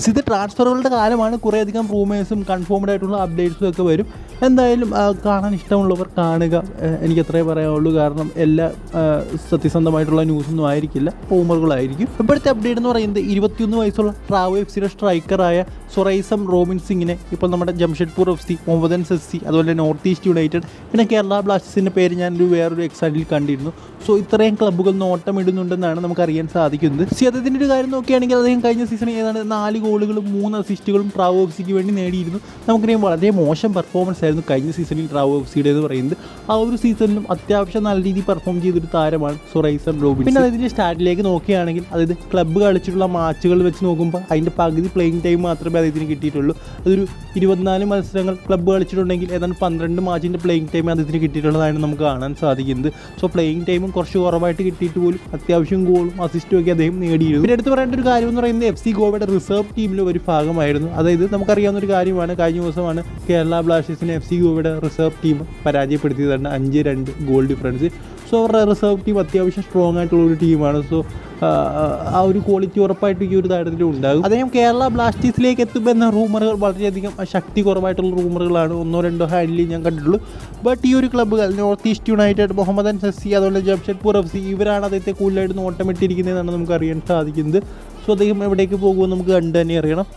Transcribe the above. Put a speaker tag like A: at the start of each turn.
A: ഇത് ട്രാൻസ്ഫറുകളുടെ കാലമാണ്. കുറേയധികം റൂമേഴ്സും കൺഫേംഡ് ആയിട്ടുള്ള അപ്ഡേറ്റ്സും ഒക്കെ വരും. എന്തായാലും കാണാൻ ഇഷ്ടമുള്ളവർ കാണുക, എനിക്ക് അത്രേ പറയാനുള്ളൂ. കാരണം എല്ലാ സത്യസന്ധമായിട്ടുള്ള ന്യൂസൊന്നും ആയിരിക്കില്ല, റൂമറുകളായിരിക്കും. ഇപ്പോഴത്തെ അപ്ഡേറ്റ് എന്ന് പറയുന്നത് 21 വയസ്സുള്ള ട്രാവോ എഫ് സിയുടെ സ്ട്രൈക്കറായ സൊറൈസം റോബിൻ സിംഗിനെ ഇപ്പോൾ നമ്മുടെ Jamshedpur F C, Mohammedans F C, അതുപോലെ നോർത്ത് ഈസ്റ്റ് യുണൈറ്റഡ്, പിന്നെ കേരള ബ്ലാസ്റ്റേഴ്സിൻ്റെ പേര് ഞാനൊരു വേറൊരു എക്സാറ്റിൽ കണ്ടിരുന്നു. സോ ഇത്രയും ക്ലബ്ബുകൾ നോട്ടമിടുന്നുണ്ടെന്നാണ് നമുക്കറിയാൻ സാധിക്കുന്നത്. അദ്ദേഹത്തിൻ്റെ ഒരു കാര്യം നോക്കുകയാണെങ്കിൽ അദ്ദേഹം കഴിഞ്ഞ സീസണിൽ ഏതാണ്ട് 4 ഗോളുകളും 3 അസിസ്റ്റുകളും ട്രാവോ എഫ് സിക്ക് വേണ്ടി നേടിയിരുന്നു. നമുക്കറിയാം വളരെ മോശം പെർഫോമൻസ് ആയിരുന്നു കഴിഞ്ഞ സീസണിൽ ട്രാവോ എഫ് സിയുടെ എന്ന് പറയുന്നത്. ആ ഒരു സീസണിലും അത്യാവശ്യം നല്ല രീതിയിൽ പെർഫോം ചെയ്തൊരു താരമാണ് സൊറൈസം റോബിൻ. പിന്നെ അതിൻ്റെ സ്റ്റാറ്റിലേക്ക് നോക്കുകയാണെങ്കിൽ അതായത് ക്ലബ്ബ് കളിച്ചിട്ടുള്ള മാച്ചുകൾ വെച്ച് നോക്കുമ്പോൾ അതിൻ്റെ പകുതി പ്ലേയിങ് ടൈം മാത്രമേ അദ്ദേഹത്തിന് കിട്ടിയിട്ടുള്ളൂ. അതൊരു 24 മത്സരങ്ങൾ ക്ലബ്ബ് കളിച്ചിട്ടുണ്ടെങ്കിൽ ഏതാണ്ട് 12 മാച്ചിൻ്റെ പ്ലേയിങ് ടൈം അദ്ദേഹത്തിന് കിട്ടിയിട്ടുള്ളതാണ് നമുക്ക് കാണാൻ സാധിക്കുന്നത്. സോ പ്ലേയിങ് ടൈമും കുറച്ച് കുറവായിട്ട് കിട്ടിയിട്ട് പോലും അത്യാവശ്യം ഗോളും അസിസ്റ്റും ഒക്കെ അദ്ദേഹം നേടിയിരുന്നു. പിന്നെ എടുത്ത് പറയേണ്ട ഒരു കാര്യം എന്ന് പറയുന്നത് എഫ് സി ഗോവയുടെ റിസർവ് ടീമിലെ ഒരു ഭാഗമായിരുന്നു. അതായത് നമുക്കറിയാവുന്ന ഒരു കാര്യമാണ്, കഴിഞ്ഞ ദിവസമാണ് കേരള ബ്ലാസ്റ്റേഴ്സിനെ എഫ് സി ഗോവയുടെ റിസർവ് ടീം പരാജയപ്പെടുത്തിയതാണ് 5-2 ഗോൾ ഡിഫറൻസ്. സോ അവരുടെ റിസർവ് ടീം അത്യാവശ്യം സ്ട്രോങ് ആയിട്ടുള്ളൊരു ടീമാണ്. സോ ആ ഒരു ക്വാളിറ്റി ഉറപ്പായിട്ട് ഈ ഒരു താരത്തിലും ഉണ്ടാകും. അദ്ദേഹം കേരള ബ്ലാസ്റ്റേഴ്സിലേക്ക് എത്തുമെന്ന റൂമറുകൾ വളരെയധികം ശക്തി കുറവായിട്ടുള്ള റൂമറുകളാണ്. 1-2 ഹാൻഡിൽ ഞാൻ കണ്ടിട്ടുള്ളൂ. ബട്ട് ഈ ഒരു ക്ലബ്ബുകൾ north east United, Mohammedans F C, അതുപോലെ ജംഷഡ്പൂർ എഫ് സി, ഇവരാണ് അദ്ദേഹത്തെ കൂടുതലായിട്ട് നോട്ടമിട്ടിരിക്കുന്നതെന്നാണ് നമുക്ക് അറിയാൻ സാധിക്കുന്നത്. സോ അദ്ദേഹം എവിടേക്ക് പോകുമെന്ന് നമുക്ക് കണ്ടു തന്നെ അറിയണം.